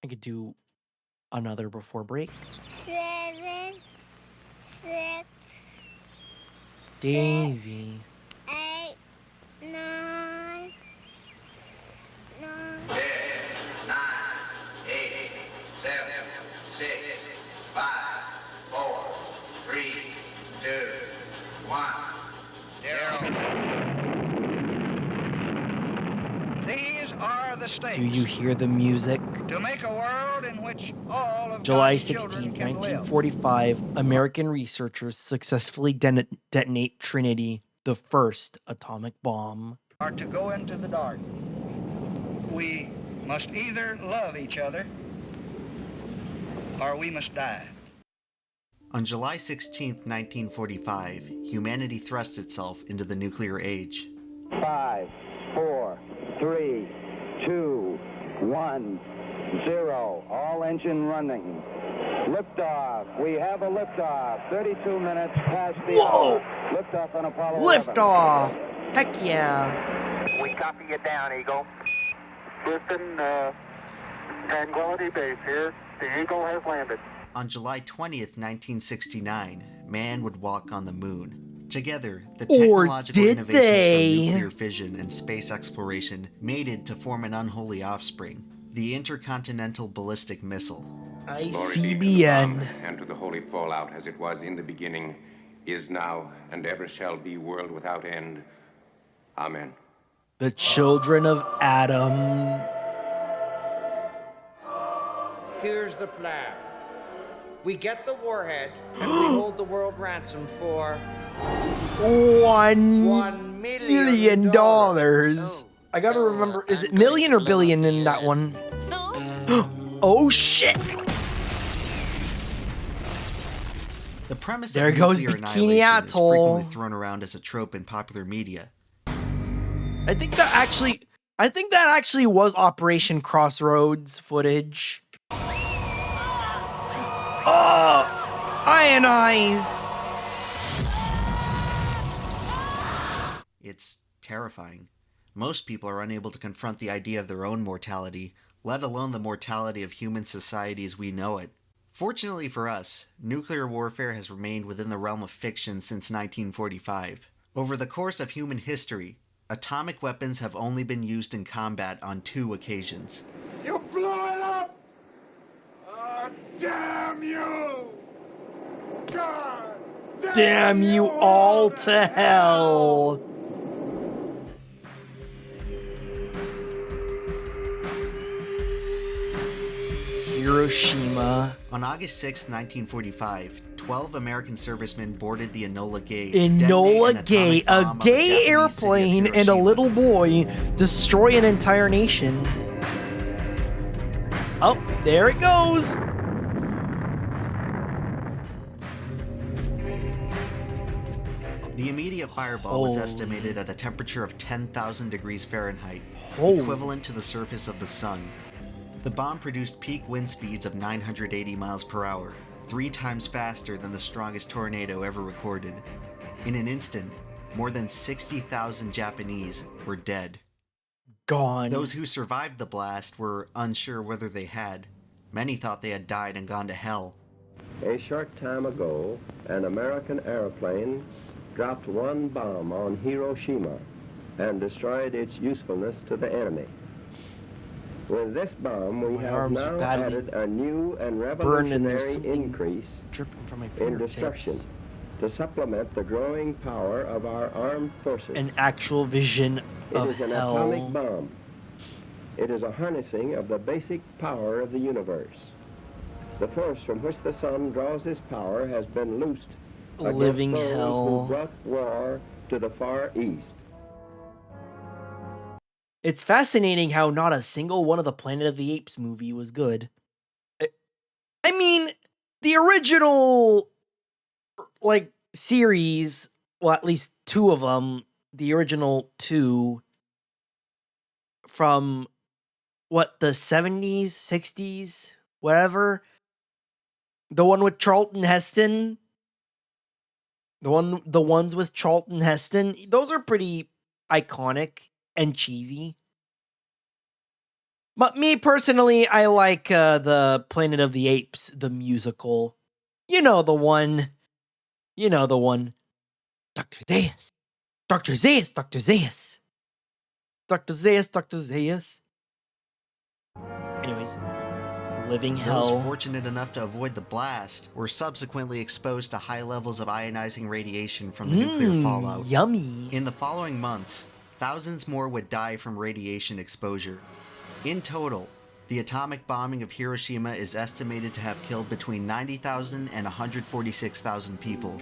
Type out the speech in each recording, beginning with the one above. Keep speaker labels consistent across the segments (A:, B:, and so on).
A: I could do another before break.
B: 7, 6,
A: Daisy.
B: 8, 9, 9.
C: 10, 9, 8, 7, 6, 5, 4, 3, 2, 1, 0. These are the stakes.
A: Do you hear the music?
C: To make a world in which all of
A: July
C: God's children
A: 16,
C: can live.
A: 1945, American researchers successfully detonate Trinity, the first atomic bomb.
C: Are to go into the dark. We must either love each other or we must die.
D: On July 16, 1945, humanity thrust itself into the nuclear age.
E: 5, 4, 3, 2, 1, 0. All engine running. Liftoff. We have a liftoff. 32 minutes past the
A: Whoa!
E: hour. Liftoff on Apollo 11.
A: Liftoff! Heck yeah!
F: We copy you down, Eagle. Houston, Tranquility Base here. The Eagle has landed.
D: On July 20th, 1969, man would walk on the moon. Together, the
A: Or
D: technological
A: did
D: innovations
A: they?
D: from nuclear fission and space exploration mated to form an unholy offspring, the Intercontinental Ballistic Missile.
A: ICBM.
G: And to the holy fallout as it was in the beginning, is now, and ever shall be, world without end. Amen.
A: The children of Adam.
H: Here's the plan. We get the warhead, and we hold the world ransom for
A: $1 million.
H: $1
A: I gotta remember, is it million or billion in that one? Oh shit!
D: The premise
A: There
D: of
A: goes
D: nuclear
A: Bikini
D: annihilation
A: Atoll.
D: is frequently thrown around as a trope in popular media.
A: I think that actually was Operation Crossroads footage. Oh, ionize.
D: It's terrifying. Most people are unable to confront the idea of their own mortality, let alone the mortality of human society as we know it. Fortunately for us, nuclear warfare has remained within the realm of fiction since 1945. Over the course of human history, atomic weapons have only been used in combat on 2 occasions.
I: You blew it up! Oh, damn you! God
A: Damn you all to hell. Hiroshima.
D: On August 6, 1945, 12 American servicemen boarded the Enola Gay. to
A: Enola
D: detonate an
A: Gay,
D: atomic
A: a
D: bomb on the
A: gay
D: Japanese city of
A: airplane and a
D: Hiroshima.
A: little boy destroy an entire nation. Oh, there it goes.
D: The immediate fireball was
A: Holy.
D: estimated at a temperature of 10,000 degrees Fahrenheit,
A: Holy.
D: equivalent to the surface of the sun. The bomb produced peak wind speeds of 980 miles per hour, 3 times faster than the strongest tornado ever recorded. In an instant, more than 60,000 Japanese were dead.
A: Gone.
D: Those who survived the blast were unsure whether they had. Many thought they had died and gone to hell.
E: A short time ago, an American airplane dropped one bomb on Hiroshima and destroyed its usefulness to the enemy. With this bomb, we
A: My
E: have
A: arms are
E: now
A: badly
E: added a new and
A: burned and there's
E: revolutionary
A: something
E: increase
A: dripping from my
E: in destruction
A: fingertips.
E: to supplement the growing power of our armed forces.
A: An actual vision
E: It
A: of
E: is an
A: hell.
E: atomic bomb. It is a harnessing of the basic power of the universe. The force from which the sun draws its power has been loosed
A: Living
E: against those
A: hell.
E: who brought war to the Far East.
A: It's fascinating how not a single one of the Planet of the Apes movie was good. I mean, the original, like, series, well, at least 2 of them, the original 2 from, what, the 70s, 60s, whatever? The one with Charlton Heston? The ones with Charlton Heston, those are pretty iconic and cheesy. But me personally, I like the Planet of the Apes, the musical. You know the one. You know the one. Dr. Zaius. Dr. Zaius. Dr. Zaius. Dr. Zaius. Dr. Zaius. Anyways. Living hell.
D: Those fortunate enough to avoid the blast were subsequently exposed to high levels of ionizing radiation from the nuclear fallout.
A: Yummy.
D: In the following months, thousands more would die from radiation exposure. In total, the atomic bombing of Hiroshima is estimated to have killed between 90,000 and 146,000 people.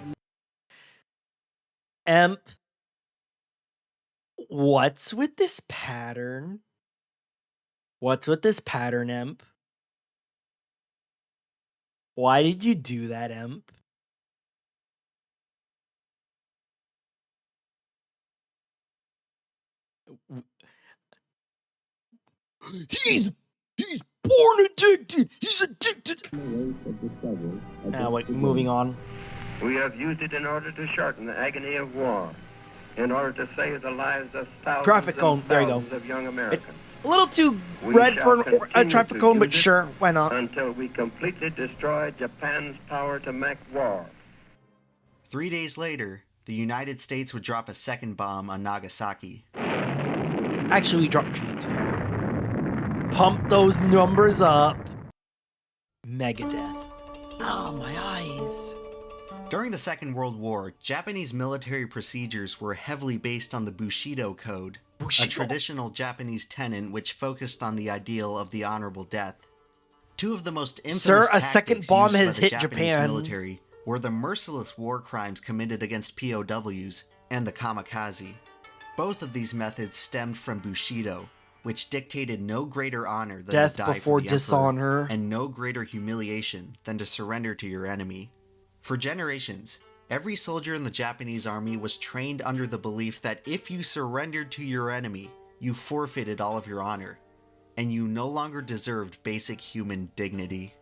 A: Emp, what's with this pattern? What's with this pattern, Emp? Why did you do that, Emp? He's born addicted. He's addicted. Now, wait, moving on.
E: We have used it in order to shorten the agony of war, in order to save the lives of thousands
A: Traffic cone. There you go.
E: of young Americans.
A: A little too
E: We
A: red
E: shall
A: for a
E: continue
A: traffic
E: to
A: cone, but
E: use it
A: sure, why not?
E: Until we completely destroy Japan's power to make war.
D: 3 days later, the United States would drop a second bomb on Nagasaki.
A: Actually, we dropped 3 too. Pump those numbers up. Megadeth. Oh, my eyes.
D: During the Second World War, Japanese military procedures were heavily based on the Bushido Code, a traditional Japanese tenet which focused on the ideal of the honorable death. Two of the most infamous
A: Sir, a
D: tactics
A: second bomb
D: used
A: has
D: by the
A: hit
D: Japanese
A: Japan.
D: military were the merciless war crimes committed against POWs and the kamikaze. Both of these methods stemmed from Bushido, which dictated no greater honor than
A: Death
D: to die
A: before
D: for the
A: dishonor.
D: emperor, and no greater humiliation than to surrender to your enemy. For generations, every soldier in the Japanese army was trained under the belief that if you surrendered to your enemy, you forfeited all of your honor, and you no longer deserved basic human dignity.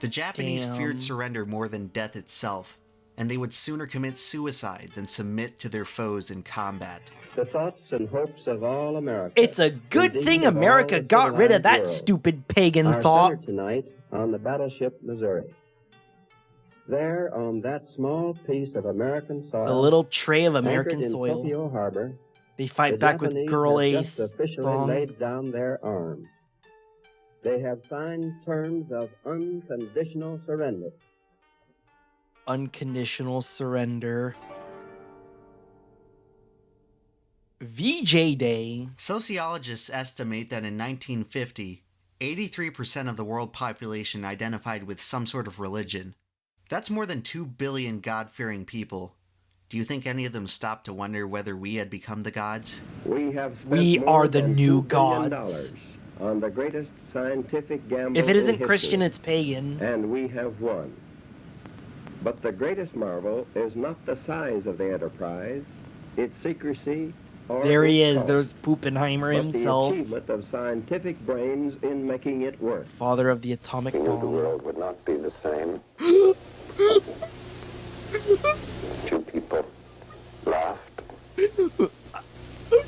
D: The Japanese feared surrender more than death itself, and they would sooner commit suicide than submit to their foes in combat.
E: The thoughts and hopes of all America.
A: It's a good
E: indeed
A: thing
E: of all
A: America
E: the
A: got rid of
E: civilized
A: that
E: world,
A: stupid pagan
E: are
A: thought.
E: centered tonight on the battleship Missouri. There, on that small piece of American soil,
A: A little tray of
E: anchored
A: American
E: in
A: soil.
E: Tokyo Harbor,
A: They fight
E: the
A: back with
E: Japanese
A: Girl
E: have
A: Ace.
E: just officially
A: Strong.
E: laid down their arms. They have signed terms of unconditional surrender.
A: Unconditional surrender. VJ Day.
D: Sociologists estimate that in 1950, 83% of the world population identified with some sort of religion. That's more than 2 billion God-fearing people. Do you think any of them stopped to wonder whether we had become the gods?
E: We have spent
A: We
E: more
A: are the
E: than
A: new
E: $2 billion
A: gods.
E: on the greatest scientific gamble
A: If it isn't
E: in
A: Christian,
E: history,
A: it's pagan.
E: and we have won. But the greatest marvel is not the size of the enterprise, its secrecy, or
A: There he
E: its
A: is.
E: cost,
A: There's Puppenheimer
E: but
A: himself.
E: the achievement of scientific brains in making it work.
A: Father of the atomic bomb.
G: would not be the same. Two people laughed.
A: I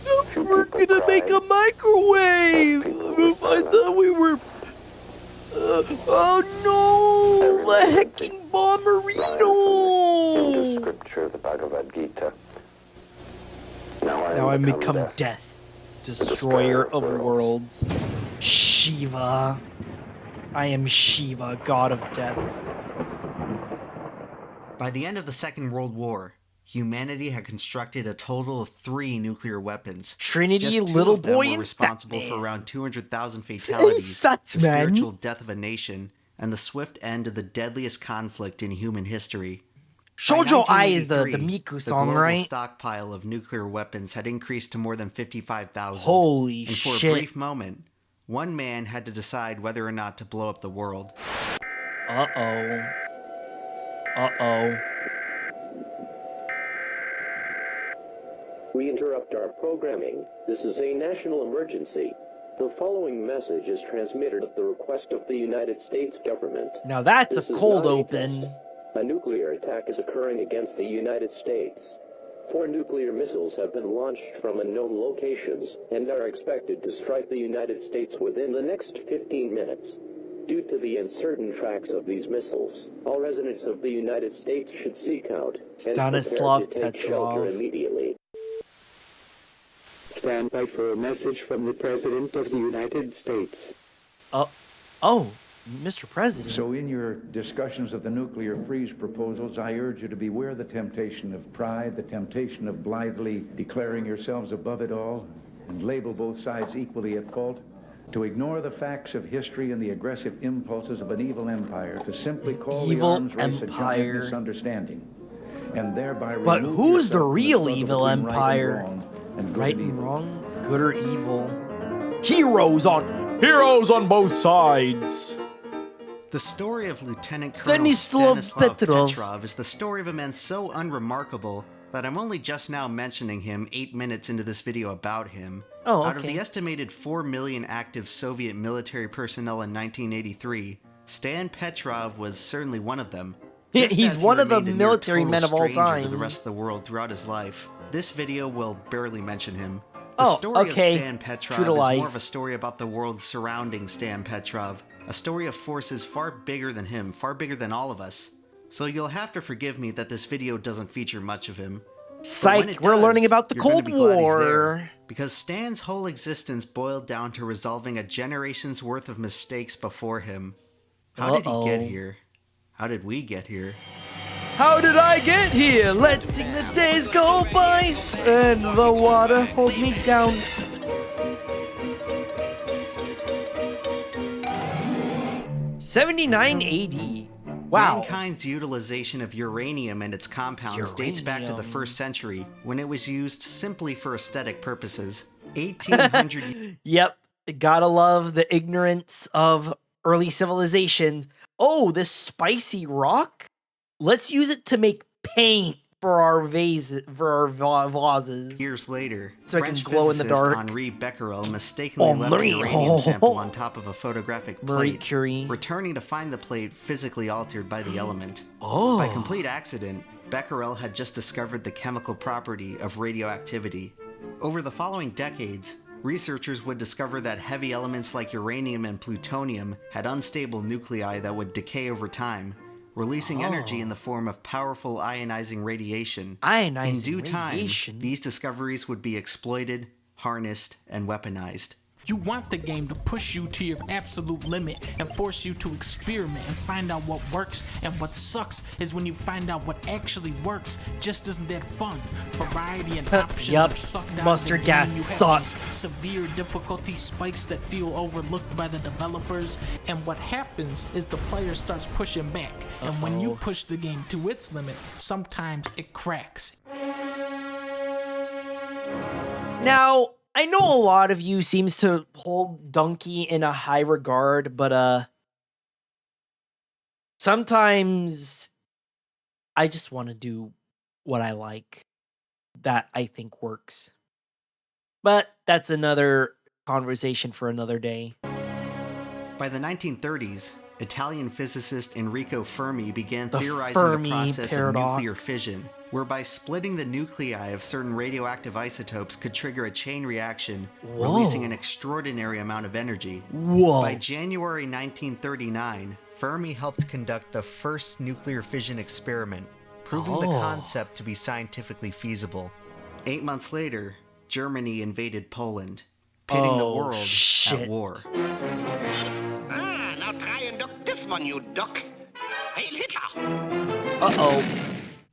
A: thought we were gonna make a microwave. I thought we were. Oh no! The hecking bomberino!
G: Scripture, the Bhagavad Gita.
A: Now I become death, destroyer of worlds. Shiva. I am Shiva, god of death.
D: By the end of the Second World War, humanity had constructed a total of 3 nuclear weapons.
A: Trinity,
D: Just 2
A: Little
D: of them
A: Boy,
D: were
A: and
D: responsible
A: Fat
D: for
A: Man.
D: around 200,000 fatalities,
A: Fat
D: the
A: Man.
D: spiritual death of a nation, and the swift end of the deadliest conflict in human history. By
A: Shoujo Ai is the
D: 1983,
A: Miku song,
D: the global
A: right?
D: stockpile of nuclear weapons had increased to more than 55,000.
A: Holy
D: and for
A: shit.
D: a brief moment, one man had to decide whether or not to blow up the world.
A: Uh-oh. Uh-oh.
J: We interrupt our programming. This is a national emergency. The following message is transmitted at the request of the United States government.
A: Now that's
J: This
A: a
J: is
A: cold
J: not a
A: open.
J: test. A nuclear attack is occurring against the United States. 4 nuclear missiles have been launched from unknown locations and are expected to strike the United States within the next 15 minutes. Due to the uncertain tracks of these missiles, all residents of the United States should seek out and
A: Stanislav
J: prepare to take shelter
A: Petrov.
J: immediately.
K: Stand by for a message from the President of the United States.
A: Oh, Mr. President.
L: So in your discussions of the nuclear freeze proposals, I urge you to beware the temptation of pride, the temptation of blithely declaring yourselves above it all, and label both sides equally at fault, to ignore the facts of history and the aggressive impulses of an evil empire, to simply call the arms race a giant misunderstanding, and thereby
A: But
L: remove
A: who's the
L: yourself from
A: real
L: struggle
A: evil
L: between
A: empire?
L: right and
A: Wrong, good or evil? Heroes on both sides.
D: The story of Lieutenant Colonel
A: Stanislav
D: Stanislav
A: Petrov.
D: Petrov is the story of a man so unremarkable that I'm only just now mentioning him 8 minutes into this video about him.
A: Oh, okay.
D: Out of the estimated 4 million active Soviet military personnel in 1983, Stan Petrov was certainly one of them.
A: Yeah,
D: Just
A: he's
D: as he
A: one of the
D: remained a mere
A: military
D: total
A: men of all
D: stranger
A: time.
D: to the rest of the world throughout his life, this video will barely mention him. The
A: Oh,
D: story
A: okay.
D: of Stan Petrov
A: True to
D: is
A: life.
D: more of a story about the world surrounding Stan Petrov, a story of forces far bigger than him, far bigger than all of us. So you'll have to forgive me that this video doesn't feature much of him. But when
A: Psych,
D: it
A: we're
D: does,
A: learning about the
D: you're gonna
A: Cold
D: be glad he's there,
A: War.
D: because Stan's whole existence boiled down to resolving a generation's worth of mistakes before him. How did he get here? How did we get here?
A: How did I get here? Letting the days go by and the water hold me down. $79.80. Wow.
D: Mankind's utilization of uranium and its compounds dates back to the
A: Uranium.
D: 1st century, when it was used simply for aesthetic purposes. 1800
A: Yep, gotta love the ignorance of early civilization. Oh, this spicy rock? Let's use it to make paint for our vases.
D: years later,
A: So I can
D: French
A: glow in the
D: physicist
A: dark.
D: Henri Becquerel mistakenly left
A: Marie.
D: a uranium sample on top of a photographic
A: Marie
D: plate,
A: Curie.
D: returning to find the plate physically altered by the element.
A: Oh.
D: By complete accident, Becquerel had just discovered the chemical property of radioactivity. Over the following decades, researchers would discover that heavy elements like uranium and plutonium had unstable nuclei that would decay over time, releasing energy in the form of powerful ionizing radiation. In due time, these discoveries would be exploited, harnessed, and weaponized.
M: You want the game to push you to your absolute limit and force you to experiment and find out what works, and what sucks is when you find out what actually works just isn't that fun. Variety and options
A: Yup,
M: are sucked out
A: mustard
M: of the game.
A: gas
M: You have
A: sucks.
M: these severe difficulty spikes that feel overlooked by the developers, and what happens is the player starts pushing back, and when you push the game to its limit, sometimes it cracks.
A: Now, I know a lot of you seems to hold Donkey in a high regard, but sometimes I just want to do what I like that I think works. But that's another conversation for another day.
D: By the 1930s, Italian physicist Enrico Fermi began
A: The
D: theorizing
A: Fermi
D: the process
A: paradox.
D: of nuclear fission, whereby splitting the nuclei of certain radioactive isotopes could trigger a chain reaction, releasing an extraordinary amount of energy.
A: Whoa.
D: By January 1939, Fermi helped conduct the first nuclear fission experiment, proving the concept to be scientifically feasible. 8 months later, Germany invaded Poland, pitting the world at war.
N: Now try and duck this one, you duck. Hail Hitler!
A: Uh-oh.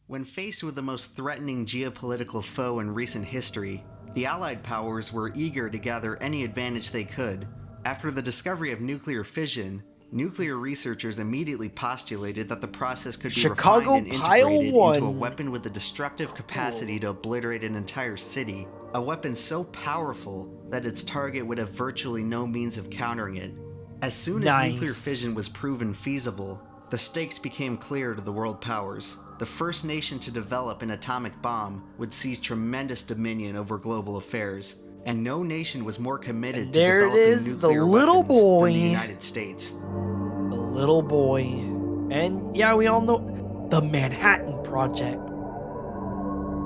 D: When faced with the most threatening geopolitical foe in recent history, the Allied powers were eager to gather any advantage they could. After the discovery of nuclear fission, nuclear researchers immediately postulated that the process could be
A: Chicago
D: refined and
A: Pile
D: integrated
A: 1.
D: into a weapon with the destructive capacity to obliterate an entire city. A weapon so powerful that its target would have virtually no means of countering it. As soon as nuclear fission was proven feasible, the stakes became clear to the world powers. The first nation to develop an atomic bomb would seize tremendous dominion over global affairs, and no nation was more committed to developing nuclear weapons than the United States.
A: The little boy. And yeah, we all know the Manhattan Project.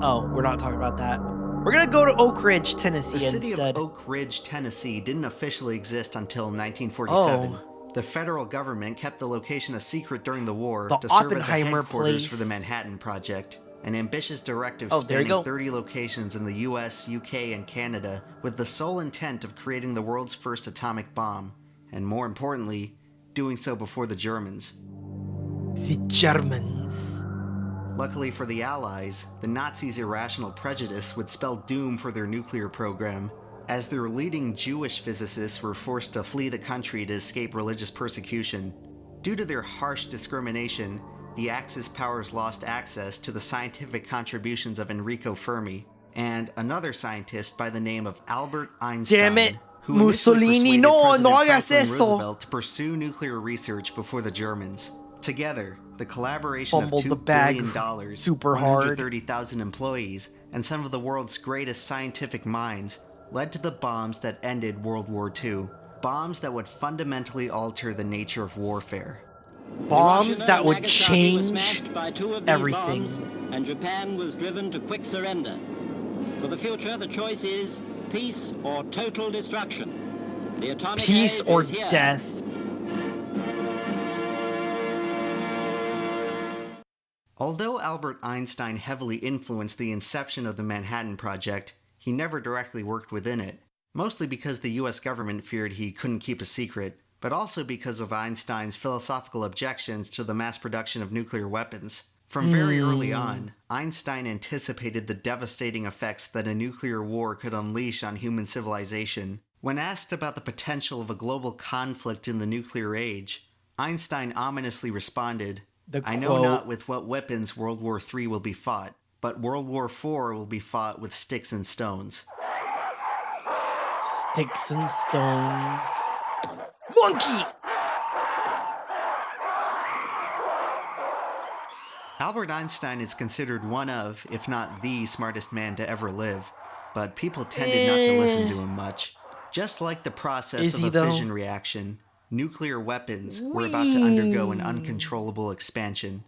A: Oh, we're not talking about that. We're gonna go to Oak Ridge, Tennessee
D: The city
A: instead.
D: of Oak Ridge, Tennessee didn't officially exist until 1947.
A: Oh.
D: The federal government kept the location a secret during the war
A: The
D: to serve as a
A: Oppenheimer
D: headquarters
A: place.
D: for the Manhattan Project, an ambitious directive
A: Oh, there you
D: spanning
A: go.
D: 30 locations in the US, UK, and Canada, with the sole intent of creating the world's first atomic bomb, and more importantly, doing so before the Germans.
A: The Germans.
D: Luckily for the Allies, the Nazis' irrational prejudice would spell doom for their nuclear program, as their leading Jewish physicists were forced to flee the country to escape religious persecution. Due to their harsh discrimination, the Axis powers lost access to the scientific contributions of Enrico Fermi, and another scientist by the name of Albert Einstein.
A: Damn it,
D: who initially
A: Mussolini,
D: persuaded
A: no
D: President
A: hagas
D: Franklin
A: eso.
D: Roosevelt to pursue nuclear research before the Germans. Together, the collaboration
A: Fumbled
D: of
A: the
D: $2
A: bag
D: billion,
A: super hard.
D: 130,000 employees, and some of the world's greatest scientific minds led to the bombs that ended World War II. Bombs that would fundamentally alter the nature of warfare.
A: Bombs that would
O: Nagasaki was
A: change
O: smashed by 2 of these
A: everything.
O: bombs, and Japan was driven to quick surrender. For the future, the choice is peace or total destruction. The atomic
A: Peace
O: age
A: or
O: is here.
A: death.
D: Although Albert Einstein heavily influenced the inception of the Manhattan Project, he never directly worked within it, mostly because the US government feared he couldn't keep a secret, but also because of Einstein's philosophical objections to the mass production of nuclear weapons. From very early on, Einstein anticipated the devastating effects that a nuclear war could unleash on human civilization. When asked about the potential of a global conflict in the nuclear age, Einstein ominously responded, "I know not with what weapons World War III will be fought, but World War IV will be fought with sticks and stones."
A: Sticks and stones. Monkey!
D: Albert Einstein is considered one of, if not the smartest man to ever live, but people tended not to listen to him much. Just like the process
A: Is
D: of
A: he,
D: a
A: though?
D: fission reaction, nuclear weapons were about to undergo an uncontrollable expansion.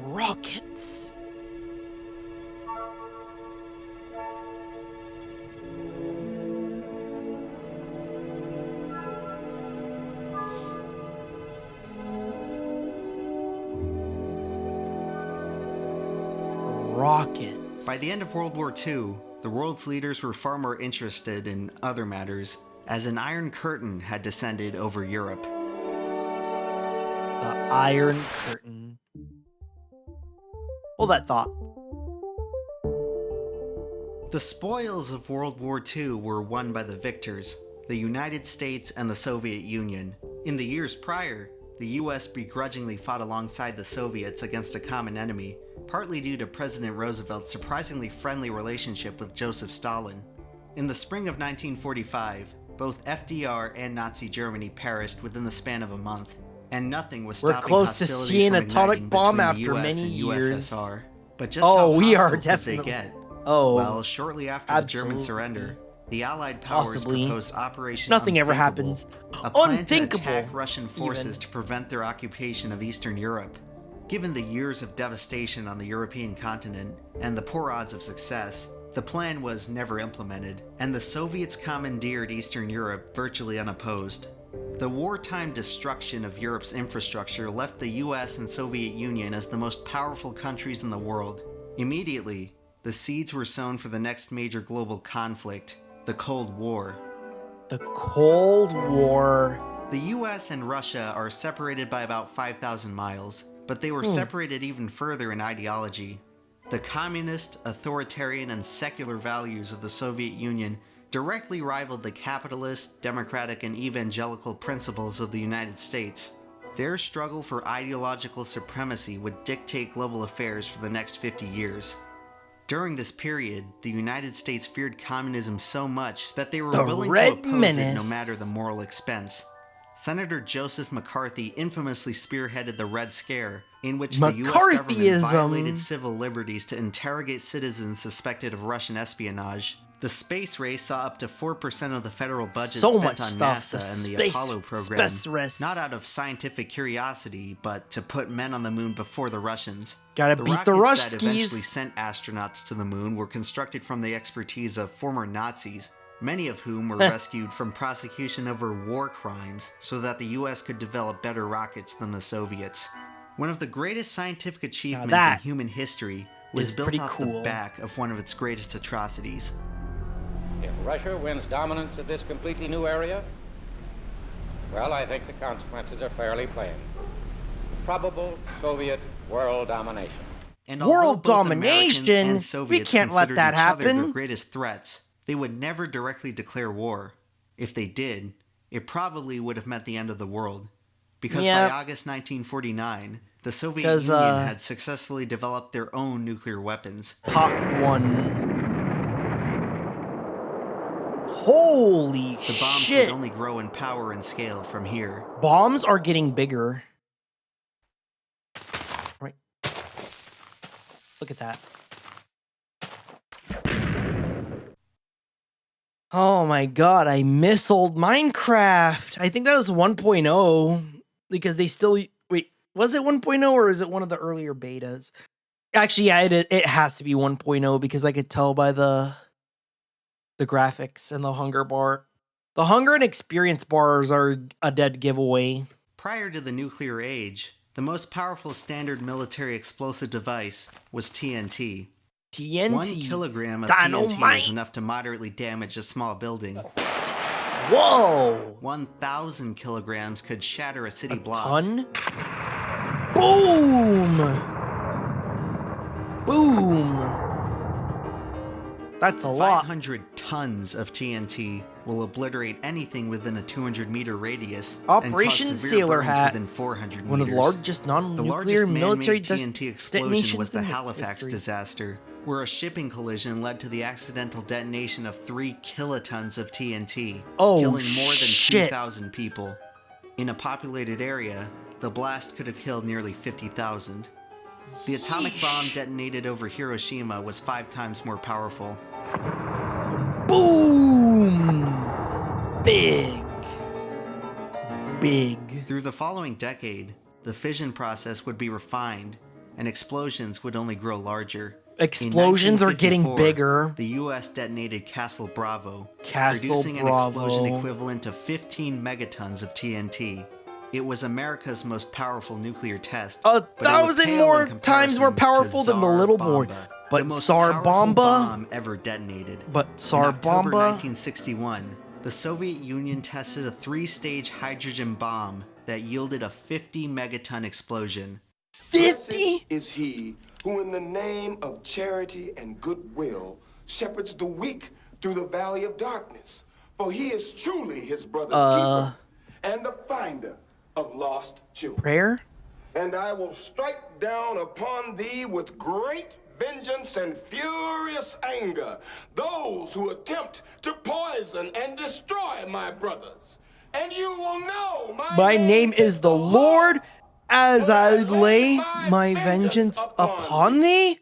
A: Rockets. Rockets.
D: By the end of World War II, the world's leaders were far more interested in other matters, as an Iron Curtain had descended over Europe.
A: The Iron Curtain. Hold that thought.
D: The spoils of World War II were won by the victors, the United States and the Soviet Union. In the years prior, the US begrudgingly fought alongside the Soviets against a common enemy, partly due to President Roosevelt's surprisingly friendly relationship with Joseph Stalin. In the spring of 1945, both FDR and Nazi Germany perished within the span of a month, and nothing was
A: We're
D: stopping
A: close to
D: hostilities
A: seeing
D: from
A: atomic
D: igniting
A: bomb
D: between
A: after
D: the US
A: many
D: and
A: years.
D: USSR. But just
A: Oh,
D: how
A: we are
D: hostile did they
A: definitely-
D: get?
A: Oh,
D: Well, shortly after the German
A: absolutely.
D: surrender, the Allied powers
A: Possibly.
D: proposed Operation
A: Nothing ever
D: Unthinkable,
A: happens.
D: a plan
A: Unthinkable,
D: to attack Russian forces
A: even.
D: to prevent their occupation of Eastern Europe. Given the years of devastation on the European continent and the poor odds of success, the plan was never implemented, and the Soviets commandeered Eastern Europe virtually unopposed. The wartime destruction of Europe's infrastructure left the US and Soviet Union as the most powerful countries in the world. Immediately, the seeds were sown for the next major global conflict, the Cold War.
A: The Cold War.
D: The US and Russia are separated by about 5,000 miles, but they were separated even further in ideology. The communist, authoritarian, and secular values of the Soviet Union directly rivaled the capitalist, democratic, and evangelical principles of the United States. Their struggle for ideological supremacy would dictate global affairs for the next 50 years. During this period, the United States feared communism so much that they were
A: The
D: willing to
A: Red
D: oppose it no
A: Menace.
D: matter the moral expense. Senator Joseph McCarthy infamously spearheaded the Red Scare, in which the US government
A: McCarthyism.
D: violated civil liberties to interrogate citizens suspected of Russian espionage. The space race saw up to 4% of the federal budget
A: So
D: spent
A: much
D: on
A: stuff.
D: NASA and the
A: Space-
D: Apollo program,
A: space race.
D: not out of scientific curiosity, but to put men on the moon before the Russians.
A: Gotta
D: the
A: beat the
D: rockets that
A: Ruskies.
D: eventually sent astronauts to the moon were constructed from the expertise of former Nazis, many of whom were rescued from prosecution over war crimes so that the US could develop better rockets than the Soviets. One of the greatest scientific achievements in
A: that
D: human history was
A: is
D: built
A: pretty
D: off
A: cool.
D: the back of one of its greatest atrocities.
P: If Russia wins dominance of this completely new area, well, I think the consequences are fairly plain. Probable Soviet world domination.
D: And although
A: World
D: both Americans
A: domination?
D: and
A: We
D: Soviets
A: can't let
D: considered
A: that
D: each other their
A: happen.
D: greatest threats, they would never directly declare war. If they did, it probably would have meant the end of the world. Because
A: Yep.
D: by August 1949, the Soviet
A: 'Cause,
D: Union had successfully developed their own nuclear weapons.
A: Hawk 1. Holy
D: The bombs
A: shit.
D: would only grow in power and scale from here.
A: Bombs are getting bigger. Right. Look at that. Oh my god, I miss old Minecraft. I think that was 1.0 because they still wait, was it 1.0 or is it one of the earlier betas? Actually, yeah, it has to be 1.0 because I could tell by the graphics and the hunger bar. The hunger and experience bars are a dead giveaway.
D: Prior to the nuclear age, the most powerful standard military explosive device was TNT.
A: TNT.
D: 1 kilogram of TNT
A: Dynamite.
D: is enough to moderately damage a small building.
A: Whoa!
D: 1,000 kilograms could shatter a city block.
A: Ton? Boom! Boom! That's a lot.
D: 500 tons of TNT will obliterate anything within a 200-meter radius.
A: Operation
D: and cause severe
A: Sailor
D: burns
A: Hat.
D: Within 400
A: One of the
D: meters.
A: largest
D: The
A: non-nuclear
D: largest
A: military
D: man-made TNT explosion
A: detonations
D: was the
A: in its
D: Halifax
A: history.
D: disaster, where a shipping collision led to the accidental detonation of 3 kilotons of TNT,
A: Oh,
D: killing more than
A: shit.
D: 2,000 people. In a populated area, the blast could have killed nearly 50,000. The atomic bomb detonated over Hiroshima was 5 times more powerful.
A: Boom! Big. Big.
D: Through the following decade, the fission process would be refined, and explosions would only grow larger.
A: Explosions
D: In
A: are getting
D: 1954,
A: bigger.
D: The U.S. detonated Castle Bravo,
A: Castle
D: producing
A: Bravo.
D: an explosion equivalent to 15 megatons of TNT. It was America's most powerful nuclear test. but it would
A: 1,000
D: pale
A: more
D: in
A: times more
D: comparison to
A: powerful than the
D: Tsar
A: little boy.
D: Bomba,
A: But
D: the most
A: Tsar
D: powerful
A: Bomba?
D: bomb ever detonated.
A: But Tsar
D: In October
A: Bomba?
D: 1961, the Soviet Union tested a 3-stage hydrogen bomb that yielded a 50 megaton explosion.
A: 50?
I: Is he who in the name of charity and goodwill shepherds the weak through the valley of darkness. For he is truly his brother's keeper and the finder of lost children.
A: Prayer?
I: And I will strike down upon thee with great vengeance and furious anger those who attempt to poison and destroy my brothers. And you will know
A: My name is the Lord as I lay my vengeance upon thee?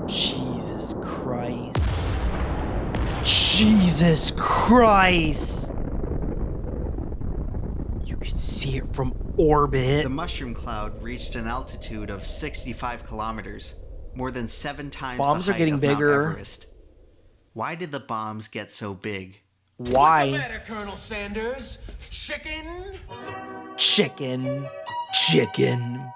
A: Jesus Christ. Jesus Christ. You can see it from orbit.
D: The mushroom cloud reached an altitude of 65 kilometers, more than 7 times
A: Bombs
D: the
A: are
D: height
A: getting
D: of
A: bigger.
D: Mount Everest. Why did the bombs get so big?
A: Why?
Q: What's the matter, Colonel Sanders? Chicken?
A: Chicken. Chicken.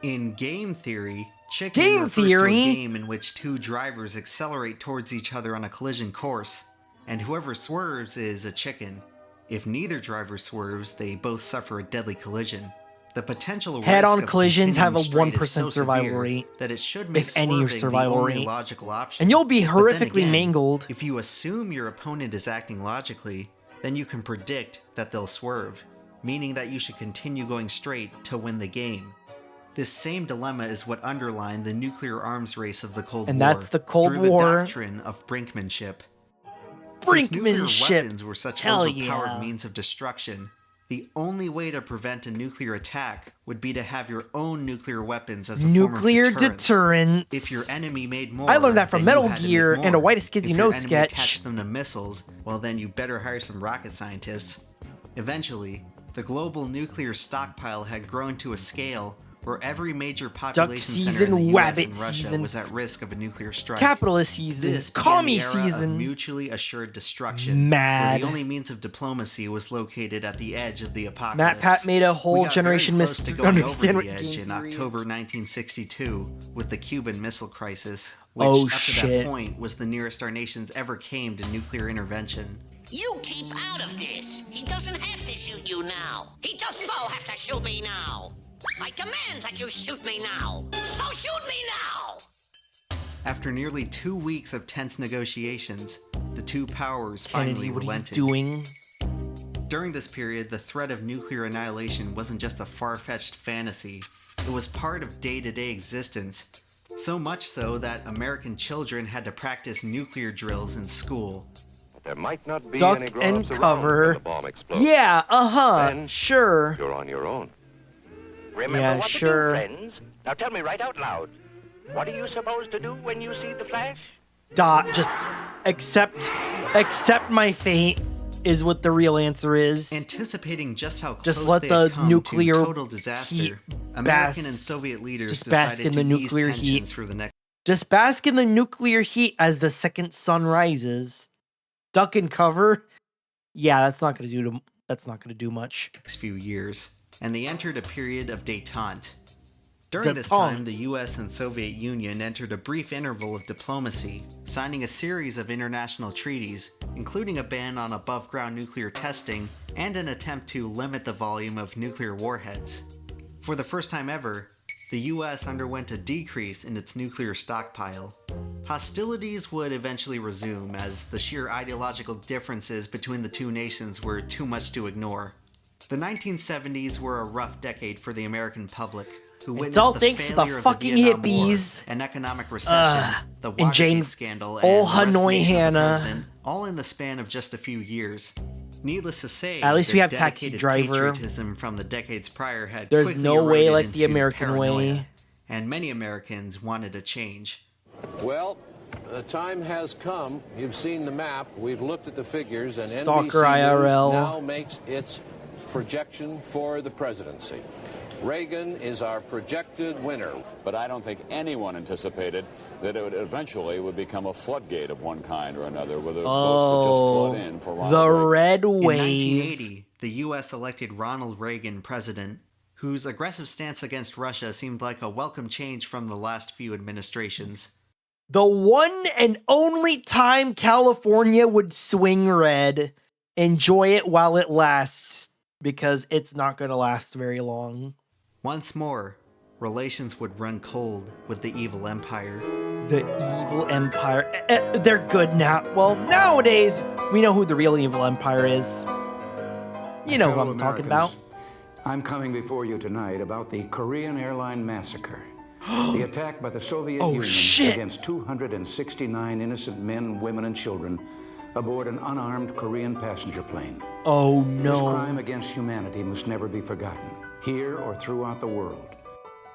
D: In game theory, chicken
A: Game
D: refers
A: theory?
D: to a game in which 2 drivers accelerate towards each other on a collision course, and whoever swerves is a chicken. If neither driver swerves, they both suffer a deadly collision. The potential
A: Head-on
D: risk of
A: collisions have a
D: continuing
A: 1%
D: straight is so
A: survival
D: severe
A: rate,
D: that it should make
A: if any
D: swerving
A: survival
D: the only
A: rate.
D: logical option.
A: And you'll be
D: But then
A: horrifically
D: again,
A: mangled.
D: If you assume your opponent is acting logically, then you can predict that they'll swerve, meaning that you should continue going straight to win the game. This same dilemma is what underlined the nuclear arms race of the Cold War.
A: And that's the Cold
D: through
A: War.
D: the doctrine of brinkmanship. Since nuclear
A: Brinkmanship.
D: weapons were such
A: Hell
D: overpowered
A: yeah.
D: means of destruction, The only way to prevent a nuclear attack would be to have your own nuclear weapons as a
A: nuclear
D: form of
A: deterrence.
D: If your enemy made more,
A: I learned that from
D: then you
A: Metal
D: had to make
A: Gear and a
D: more.
A: Whitest Kids
D: If
A: You
D: your
A: Know
D: enemy
A: sketch.
D: attached them to missiles, well then you better hire some rocket scientists. Eventually, the global nuclear stockpile had grown to a scale where every major population center
A: season,
D: in the US
A: wabbit
D: and Russia
A: season,
D: was at risk of a nuclear strike.
A: Capitalist season,
D: This
A: commie
D: began the era
A: season.
D: of mutually assured destruction,
A: Mad.
D: where the only means of diplomacy was located at the edge of the apocalypse.
A: Matt Pat made a whole
D: We got
A: generation
D: very close to going
A: misunderstand
D: over
A: what
D: the edge
A: game
D: in
A: theory
D: October
A: is.
D: 1962 with the Cuban Missile Crisis, which
A: Oh,
D: up to
A: shit.
D: that point was the nearest our nations ever came to nuclear intervention.
N: You keep out of this. He doesn't have to shoot you now. He does so have to shoot me now. I command that you shoot me now. So shoot me now!
D: After nearly 2 weeks of tense negotiations, the two powers
A: Kennedy,
D: finally
A: what are you
D: relented.
A: doing?
D: During this period, the threat of nuclear annihilation wasn't just a far-fetched fantasy. It was part of day-to-day existence. So much so that American children had to practice nuclear drills in school.
G: There might not be
A: Duck
G: any
A: and
G: grown-ups around
A: cover.
G: when the bomb explodes.
A: Yeah,
G: Then
A: sure.
G: You're on your own.
R: Remember
A: Yeah,
R: what
A: sure.
R: to do, friends. Now tell me right out loud. What are you supposed to do when you see the flash?
A: Just accept my fate is what the real answer is.
D: Anticipating just how close
A: Just let
D: they
A: the
D: had come
A: nuclear
D: to total disaster,
A: heat
D: American
A: bask-
D: and Soviet leaders
A: just bask
D: decided
A: in
D: to
A: the
D: ease
A: nuclear
D: tensions
A: heat.
D: for the next
A: Just bask in the nuclear heat as the second sun rises. Duck and cover. Yeah, that's not gonna do much.
D: few years, and they entered a period of détente. During this
A: Détente.
D: time, the US and Soviet Union entered a brief interval of diplomacy, signing a series of international treaties, including a ban on above-ground nuclear testing and an attempt to limit the volume of nuclear warheads. For the first time ever, the US underwent a decrease in its nuclear stockpile. Hostilities would eventually resume as the sheer ideological differences between the two nations were too much to ignore. The 1970s were a rough decade for the American public, who witnessed
A: all
D: the
A: thanks to the
D: failure of
A: fucking
D: Vietnam War,
A: hippies.
D: an economic recession, the
A: and Jane
D: Watergate scandal, and
A: Ol'
D: the
A: Hanoi
D: resignation of the
A: Hannah.
D: president, all in the span of just a few years. Needless to say,
A: At least we
D: their
A: have Taxi
D: dedicated
A: Driver.
D: patriotism from the decades prior had
A: There's
D: quickly
A: no way
D: eroded
A: like the
D: into
A: American
D: paranoia,
A: way.
D: and many Americans wanted a change.
S: Well, the time has come. You've seen the map. We've looked at the figures, and
A: Stalker
S: NBC
A: IRL.
S: News now makes its projection for the presidency. Reagan is our projected winner.
T: But I don't think anyone anticipated that it would eventually become a floodgate of one kind or another, where the votes would just flood in for Ronald
A: the
T: Reagan.
A: red
D: In
A: wave.
D: 1980, the US elected Ronald Reagan president, whose aggressive stance against Russia seemed like a welcome change from the last few administrations.
A: The one and only time California would swing red. Enjoy it while it lasts, because it's not going to last very long.
D: Once more, relations would run cold with the evil empire.
A: The evil empire. They're good now. Well, nowadays, we know who the real evil empire is. You know who
L: Fellow
A: I'm talking
L: Americans,
A: about.
L: I'm coming before you tonight about the Korean airline massacre. The attack by the Soviet Union against 269 innocent men, women, and children aboard an unarmed Korean passenger plane.
A: Oh,
L: This
A: no.
L: crime against humanity must never be forgotten, here or throughout the world.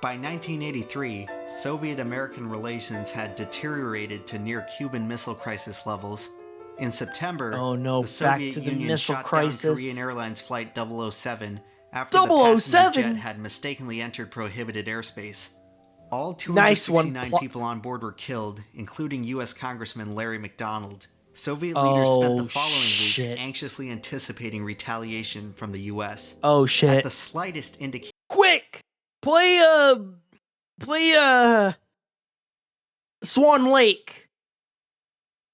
D: By 1983, Soviet-American relations had deteriorated to near Cuban Missile Crisis levels. In September,
A: Oh, no,
D: the
A: back
D: Soviet
A: to the
D: Union
A: missile
D: shot
A: crisis.
D: down Korean Airlines Flight 007 after the passenger
A: 007?
D: jet had mistakenly entered prohibited airspace. All
A: Nice one,
D: 269 people on board were killed, including U.S. Congressman Larry McDonald. Soviet leaders spent the following
A: shit.
D: weeks anxiously anticipating retaliation from the U.S.
A: Oh, shit.
D: At the slightest indication.
A: Quick! Play Swan Lake.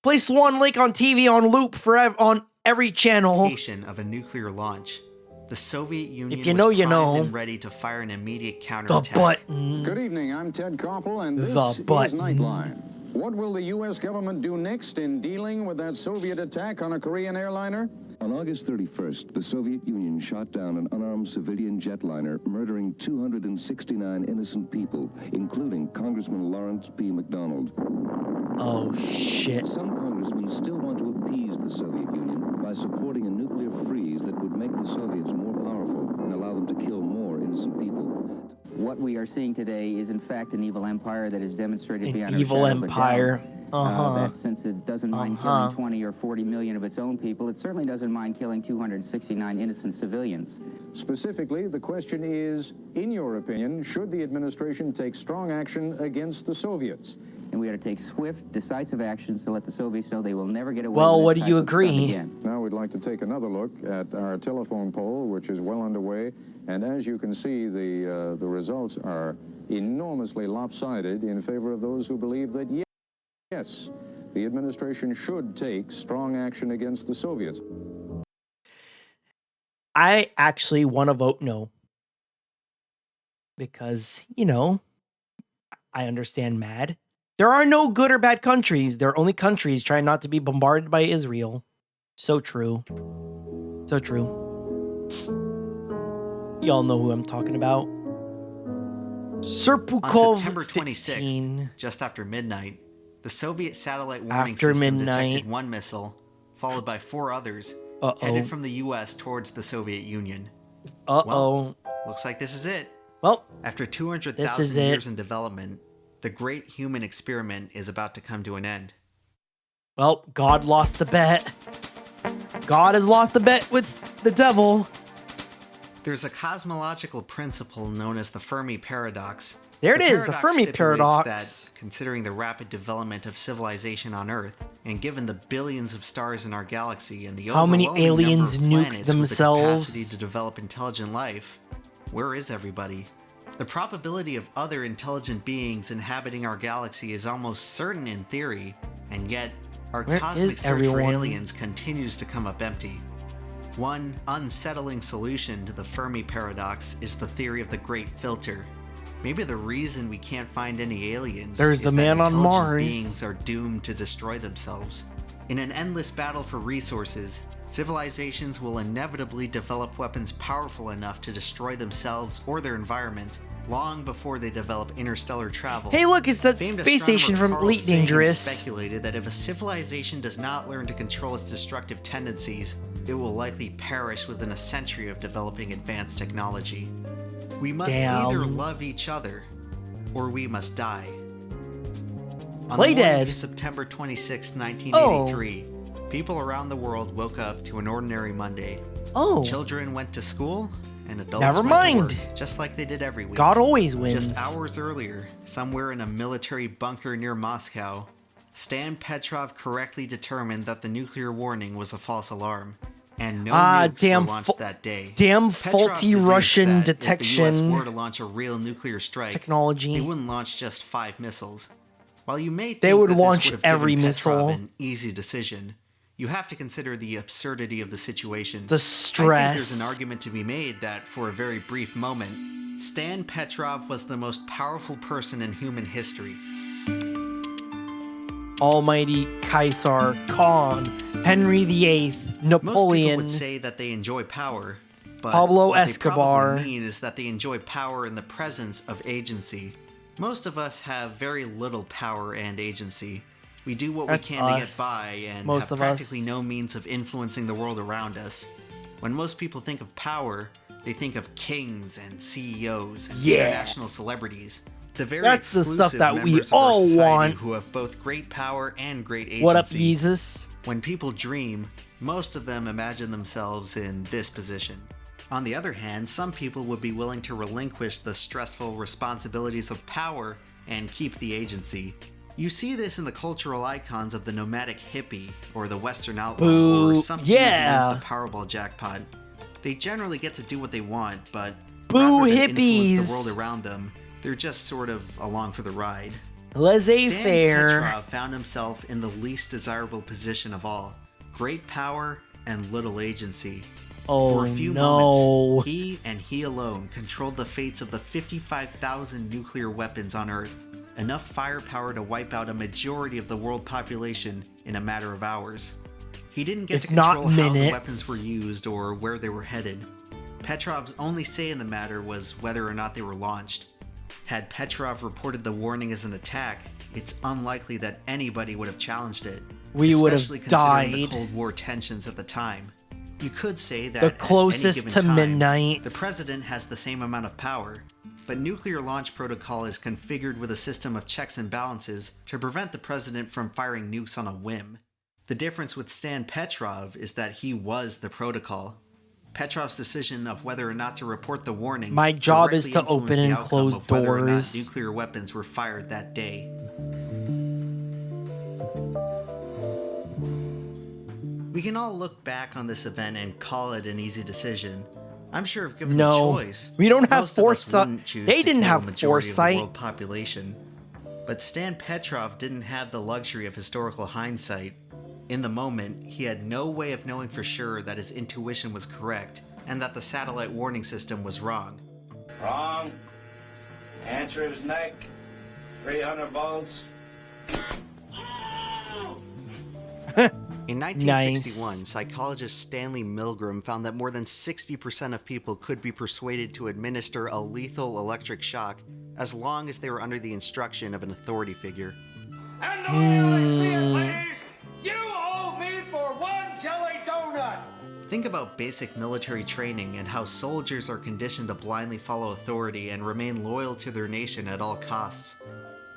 A: Play Swan Lake on TV on loop forever on every channel.
D: Of a nuclear launch, the Soviet Union
A: If you know,
D: was
A: you
D: primed
A: know.
D: and ready to fire an immediate
A: The
D: counterattack.
A: button.
U: Good evening, I'm Ted Koppel, and this
A: The
U: is
A: button.
U: Nightline. What will the U.S. government do next in dealing with that Soviet attack on a Korean airliner?
V: On August 31st, the Soviet Union shot down an unarmed civilian jetliner, murdering 269 innocent people, including Congressman Lawrence P. McDonald.
A: Oh, shit.
V: Some congressmen still want to appease the Soviet Union by supporting a nuclear freeze technologies that would make the Soviets more powerful and allow them to kill more innocent people.
B: What we are seeing today is, in fact, an evil empire that is demonstrated beyond
A: An evil empire.
B: That since it doesn't mind killing 20 or 40 million of its own people, it certainly doesn't mind killing 269 innocent civilians.
U: Specifically, the question is, in your opinion, should the administration take strong action against the Soviets?
B: And we ought to take swift, decisive actions to let the Soviets know they will never get away
A: Well,
B: with
A: what
B: this
A: do you
B: type of stuff
A: agree?
B: again.
U: Now we'd like to take another look at our telephone poll, which is well underway. And as you can see, the results are enormously lopsided in favor of those who believe that, yes, the administration should take strong action against the Soviets.
A: I actually want to vote no. Because, you know, I understand mad. There are no good or bad countries. There are only countries trying not to be bombarded by Israel. So true. So true. Y'all know who I'm talking about. Serpukov
D: On September 26th, just after midnight, the Soviet satellite warning system detected one missile, followed by 4 others, headed from the U.S. towards the Soviet Union. Well, looks like this is it.
A: Well,
D: after 200,000 years in development, the great human experiment is about to come to an end.
A: Well, God lost the bet. God has lost the bet with the devil.
D: There's a cosmological principle known as the Fermi paradox.
A: There it is, the
D: paradox
A: Fermi
D: stipulates
A: paradox.
D: That, considering the rapid development of civilization on Earth, and given the billions of stars in our galaxy and the
A: How many
D: overwhelming
A: aliens
D: number of
A: nuke
D: planets
A: themselves?
D: with the capacity to develop intelligent life, where is everybody? The probability of other intelligent beings inhabiting our galaxy is almost certain in theory, and yet our
A: Where
D: cosmic
A: is
D: search for
A: everyone?
D: aliens continues to come up empty. One unsettling solution to the Fermi paradox is the theory of the Great Filter. Maybe the reason we can't find any aliens
A: There's
D: is
A: the
D: that
A: man on
D: intelligent
A: Mars.
D: beings are doomed to destroy themselves. In an endless battle for resources, civilizations will inevitably develop weapons powerful enough to destroy themselves or their environment long before they develop interstellar travel.
A: Hey, look, it's that
D: Famed
A: space station
D: astronomer
A: from
D: Carl
A: Elite
D: Sagan
A: Dangerous.
D: speculated that if a civilization does not learn to control its destructive tendencies, it will likely perish within a century of developing advanced technology. We must either love each other, or we must die. On
A: Play
D: the morning
A: dead.
D: of September 26, 1983, people around the world woke up to an ordinary Monday.
A: Oh.
D: Children went to school, and adults
A: Never
D: went
A: mind.
D: to work, just like they did every week.
A: God always wins.
D: Just hours earlier, somewhere in a military bunker near Moscow, Stan Petrov correctly determined that the nuclear warning was a false alarm, and no nukes were launched that day.
A: Damn
D: Petrov
A: faulty
D: deduced
A: Russian
D: that
A: detection
D: If the US were to launch a real nuclear strike,
A: technology.
D: they wouldn't launch just 5 missiles. While you may think
A: They would
D: that this
A: launch
D: would have
A: every
D: given Petrov
A: missile.
D: an easy decision, you have to consider the absurdity of the situation.
A: The
D: I think there's
A: stress.
D: an argument to be made that, for a very brief moment, Stan Petrov was the most powerful person in human history.
A: Almighty Caesar, Khan, Henry VIII,
D: Most people
A: Napoleon.
D: would say that they enjoy power, but
A: Pablo
D: what
A: Escobar.
D: they probably mean is that they enjoy power in the presence of agency. Most of us have very little power and agency. We do what
A: That's
D: we can to get
A: us.
D: by and
A: Most
D: have
A: of us.
D: practically no means of influencing the world around us. When most people think of power, they think of kings and CEOs and
A: Yeah.
D: international celebrities. The very
A: That's the stuff
D: exclusive
A: that we
D: members of our
A: all
D: society
A: want.
D: who have both great power and great agency.
A: What up, Jesus?
D: When people dream, most of them imagine themselves in this position. On the other hand, some people would be willing to relinquish the stressful responsibilities of power and keep the agency. You see this in the cultural icons of the nomadic hippie or the Western outlaw or
A: Boo,
D: some
A: yeah.
D: dude who wins the Powerball jackpot. They generally get to do what they want, but
A: Boo,
D: rather than influence
A: hippies.
D: the world around them, they're just sort of along for the ride.
A: Laissez-faire.
D: Stan Petrov found himself in the least desirable position of all: great power and little agency.
A: Oh,
D: For a few
A: no.
D: moments, he and he alone controlled the fates of the 55,000 nuclear weapons on Earth, enough firepower to wipe out a majority of the world population in a matter of hours. He didn't get
A: If
D: to
A: not
D: control how the
A: minutes.
D: weapons were used or where they were headed. Petrov's only say in the matter was whether or not they were launched. Had Petrov reported the warning as an attack, it's unlikely that anybody would have challenged it.
A: We would have
D: especially considering the
A: died.
D: Cold War tensions at the time. You could say that
A: the closest to midnight.
D: The president has the same amount of power, but nuclear launch protocol is configured with a system of checks and balances to prevent the president from firing nukes on a whim. The difference with Stan Petrov is that he was the protocol. Petrov's decision of whether or not to report the warning.
A: My job is
D: directly
A: to open
D: influenced
A: and
D: the outcome
A: close
D: of whether or not
A: doors.
D: nuclear weapons were fired that day. We can all look back on this event and call it an easy decision. I'm sure if given the choice,
A: we don't have
D: most of us
A: foresight.
D: wouldn't choose
A: They
D: to
A: didn't
D: kill
A: have
D: the majority of the
A: foresight.
D: world population. But Stan Petrov didn't have the luxury of historical hindsight. In the moment, he had no way of knowing for sure that his intuition was correct and that the satellite warning system was wrong.
C: Wrong. Answer is neck. 300 volts.
D: In 1961, psychologist Stanley Milgram found that more than 60% of people could be persuaded to administer a lethal electric shock as long as they were under the instruction of an authority figure.
C: And the way I see it, ladies, you owe me for one jelly donut.
D: Think about basic military training and how soldiers are conditioned to blindly follow authority and remain loyal to their nation at all costs.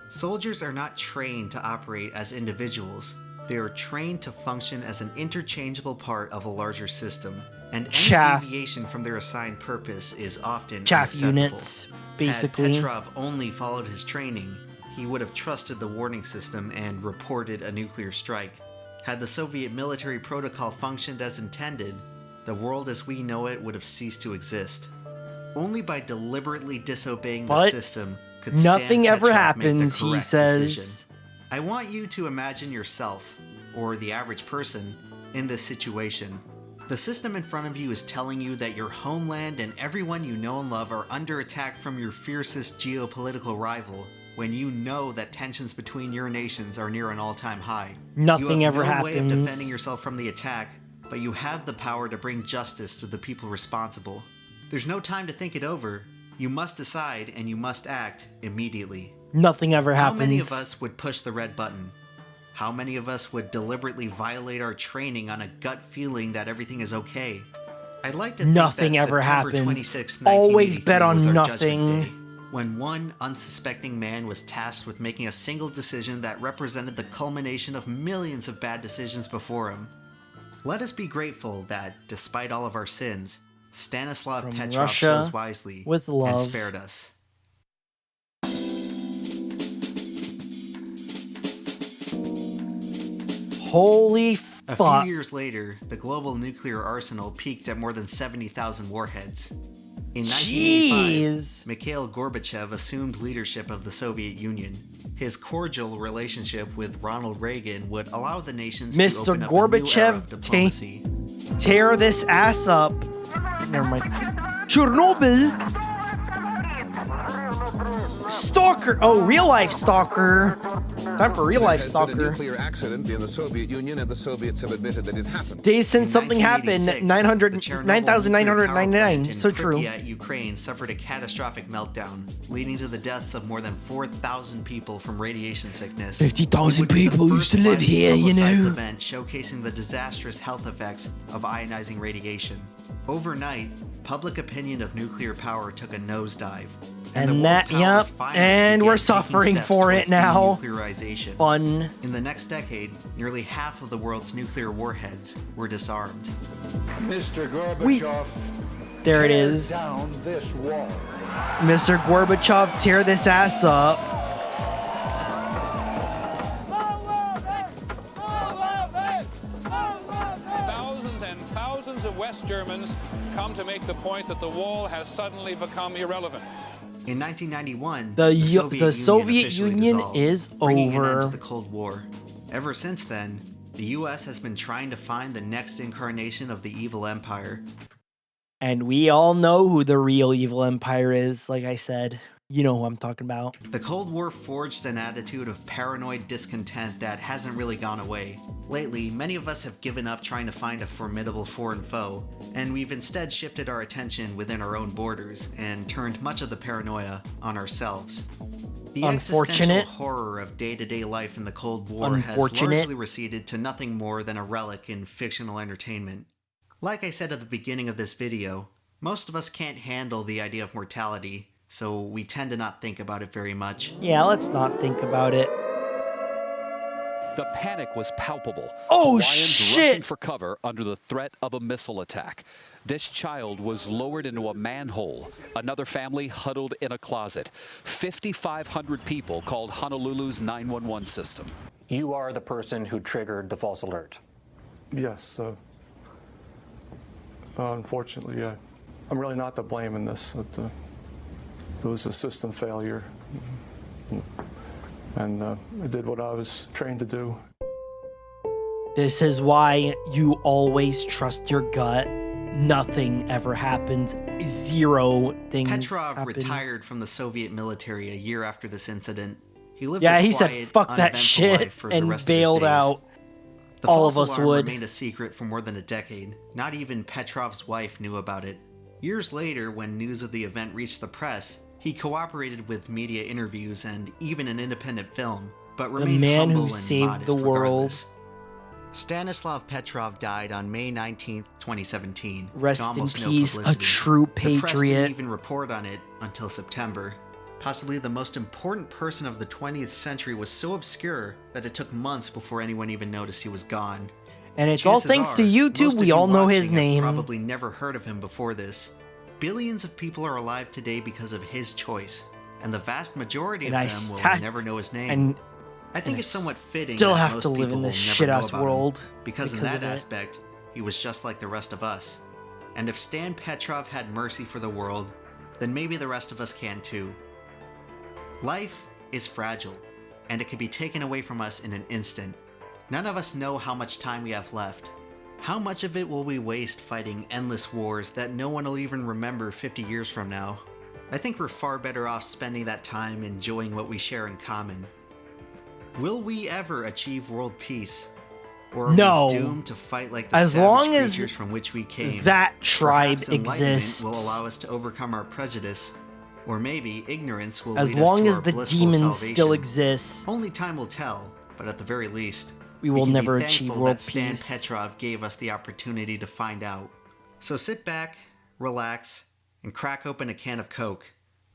D: Soldiers are not trained to operate as individuals. They are trained to function as an interchangeable part of a larger system, and any deviation from their assigned purpose is often unacceptable.
A: Units, basically.
D: Had Petrov only followed his training, he would have trusted the warning system and reported a nuclear strike. Had the Soviet military protocol functioned as intended, the world as we know it would have ceased to exist. Only by deliberately disobeying the system could
A: nothing
D: Stan
A: ever
D: Petrov
A: happens,
D: make the
A: he
D: correct
A: says.
D: decision. I want you to imagine yourself, or the average person, in this situation. The system in front of you is telling you that your homeland and everyone you know and love are under attack from your fiercest geopolitical rival, when you know that tensions between your nations are near an all-time high.
A: Nothing ever
D: You have no way of
A: happens.
D: defending yourself from the attack, but you have the power to bring justice to the people responsible. There's no time to think it over. You must decide and you must act immediately.
A: Nothing ever happens.
D: How many of us would push the red button? How many of us would deliberately violate our training on a gut feeling that everything is okay? I'd like to think
A: Nothing
D: that
A: ever
D: September
A: happens.
D: 26,
A: Always
D: 1983
A: bet on
D: was our
A: nothing.
D: Judgment Day, when one unsuspecting man was tasked with making a single decision that represented the culmination of millions of bad decisions before him. Let us be grateful that, despite all of our sins, Stanislav Petrov
A: Russia
D: chose wisely
A: with love.
D: and spared us.
A: Holy
D: A
A: fuck.
D: few years later, the global nuclear arsenal peaked at more than 70,000 warheads. In 1985, Mikhail Gorbachev assumed leadership of the Soviet Union. His cordial relationship with Ronald Reagan would allow the nations to
A: Mr.
D: open up a new era of
A: Gorbachev,
D: diplomacy.
A: tear this ass up. Never mind. Chernobyl. Stalker. Oh, real life stalker. Time for real life
F: There's
A: stalker.
F: been a nuclear accident in the Soviet Union, and the Soviets have admitted that it happened.
A: Days since something happened. 9,999. So
D: in
A: true.
D: Pripyat, Ukraine suffered a catastrophic meltdown, leading to the deaths of more than 4,000 people from radiation sickness.
A: 50,000 people used to live here, you
D: Publicized
A: know.
D: event showcasing the disastrous health effects of ionizing radiation. Overnight, public opinion of nuclear power took a nosedive.
A: And that, yep. And we're suffering for it now.
D: Denuclearization.
A: Fun.
D: In the next decade, nearly half of the world's nuclear warheads were disarmed.
L: Mr. Gorbachev,
A: There it
L: tear
A: is.
L: down this wall.
A: Mr. Gorbachev, tear this ass up.
W: Thousands and thousands of West Germans come to make the point that the wall has suddenly become irrelevant.
D: In 1991,
A: The Soviet
D: officially
A: Union
D: dissolved,
A: is
D: bringing an end
A: over.
D: to the Cold War. Ever since then, the U.S. has been trying to find the next incarnation of the evil empire.
A: And we all know who the real evil empire is, like I said. You know who I'm talking about.
D: The Cold War forged an attitude of paranoid discontent that hasn't really gone away. Lately, many of us have given up trying to find a formidable foreign foe, and we've instead shifted our attention within our own borders and turned much of the paranoia on ourselves. The
A: Unfortunate.
D: existential horror of day-to-day life in the Cold War has
A: Unfortunate.
D: largely receded to nothing more than a relic in fictional entertainment. Like I said at the beginning of this video, most of us can't handle the idea of mortality, so we tend to not think about it very much.
A: Yeah, let's not think about it.
E: The panic was palpable.
A: Oh,
E: Hawaiians
A: shit!
E: rushing for cover under the threat of a missile attack. This child was lowered into a manhole. Another family huddled in a closet. 5,500 people called Honolulu's 911 system.
H: You are the person who triggered the false alert.
J: Yes. Unfortunately, I'm really not to blame in this. It was a system failure. And I did what I was trained to do.
A: This is why you always trust your gut. Nothing ever happens. Zero things
D: Petrov
A: happen.
D: retired from the Soviet military a year after this incident. He lived
A: Yeah,
D: a
A: he said
D: quiet,
A: fuck that
D: uneventful
A: shit
D: life for the
A: and
D: rest of his
A: bailed
D: days.
A: out.
D: The
A: All of
D: false
A: us
D: alarm
A: would.
D: remained a secret for more than a decade. Not even Petrov's wife knew about it. Years later, when news of the event reached the press, he cooperated with media interviews and even an independent film, but
A: The
D: remained
A: man
D: humble
A: who
D: and
A: saved
D: modest
A: the world.
D: regardless. Stanislav Petrov died on May 19th, 2017. to
A: Rest in
D: almost no
A: peace, a
D: publicity.
A: true
D: The press
A: patriot.
D: didn't even report on it until September. Possibly the most important person of the 20th century was so obscure that it took months before anyone even noticed he was gone.
A: And it's all
D: Chances
A: thanks to
D: are,
A: YouTube.
D: most of
A: We
D: you
A: all know his
D: watching have
A: name.
D: Probably never heard of him before this. Billions of people are alive today because of his choice, and the vast majority of
A: And I
D: them will
A: sta-
D: never know his name.
A: and-
D: I think
A: and
D: it's
A: I
D: somewhat fitting
A: still
D: that
A: have
D: most
A: to live
D: people
A: in
D: will
A: this
D: never
A: shit-ass
D: know about
A: world
D: him, because in
A: because
D: that
A: of it.
D: aspect, he was just like the rest of us. And if Stan Petrov had mercy for the world, then maybe the rest of us can too. Life is fragile, and it can be taken away from us in an instant. None of us know how much time we have left. How much of it will we waste fighting endless wars that no one will even remember 50 years from now? I think we're far better off spending that time enjoying what we share in common. Will we ever achieve world peace? Or are
A: No.
D: we doomed to fight like the
A: As
D: savage
A: long as
D: creatures from which we came?
A: that tribe
D: Perhaps enlightenment
A: exists.
D: will allow us to overcome our prejudice, or maybe ignorance will
A: As
D: lead us
A: long
D: to
A: as
D: our
A: the
D: blissful
A: demons
D: salvation.
A: still exist,
D: Only time will tell, but at the very least,
A: we will
D: can be
A: never
D: thankful
A: achieve world
D: that Stan
A: peace.
D: Petrov gave us the opportunity to find out. So sit back, relax, and crack open a can of Coke.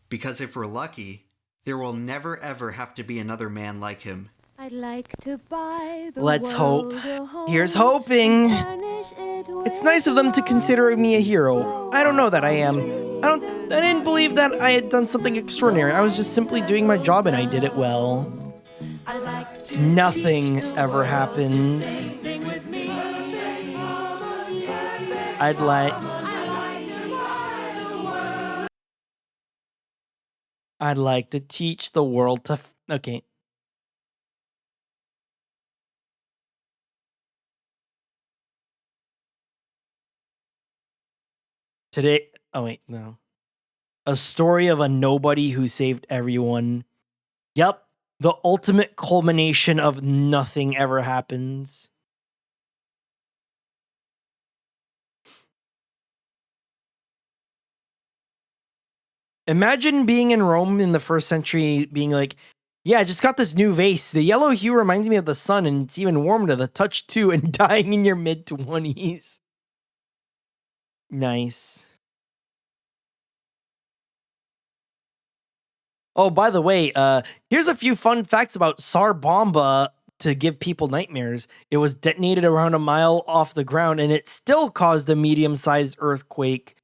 D: Because if we're lucky, there will never ever have to be another man like him.
X: I'd like to buy the
A: Let's hope.
X: world a home
A: Here's hoping.
X: and furnish it
A: It's nice of them to consider me a hero. I don't know that I am. I didn't believe that I had done something extraordinary. I was just simply doing my job and I did it well. Nothing ever happens. I'd like to teach the world to okay. Today, oh wait, no. A story of a nobody who saved everyone. Yep, the ultimate culmination of nothing ever happens. Imagine being in Rome in the first century, being like, yeah, I just got this new vase. The yellow hue reminds me of the sun, and it's even warm to the touch too, and dying in your mid-20s. Nice. Oh, by the way, here's a few fun facts about Tsar Bomba to give people nightmares. It was detonated around a mile off the ground, and it still caused a medium-sized earthquake.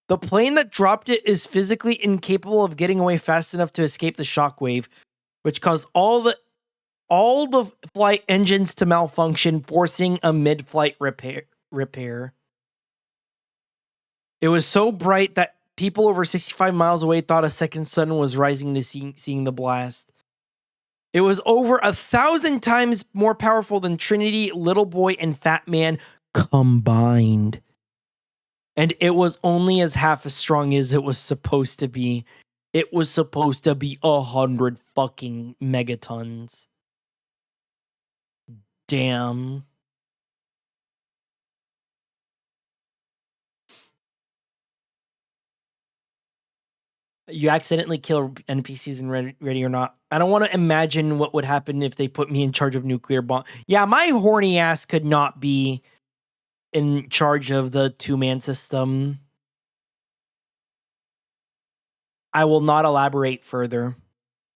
A: The plane that dropped it is physically incapable of getting away fast enough to escape the shockwave, which caused all the flight engines to malfunction, forcing a mid-flight repair. It was so bright that people over 65 miles away thought a second sun was rising to seeing the blast. It was over 1,000 times more powerful than Trinity, Little Boy, and Fat Man combined. And it was only as half as strong as it was supposed to be. It was supposed to be 100 fucking megatons. Damn. You accidentally kill NPCs in Ready or Not. I don't want to imagine what would happen if they put me in charge of nuclear bomb. Yeah, my horny ass could not be in charge of the two-man system. I will not elaborate further.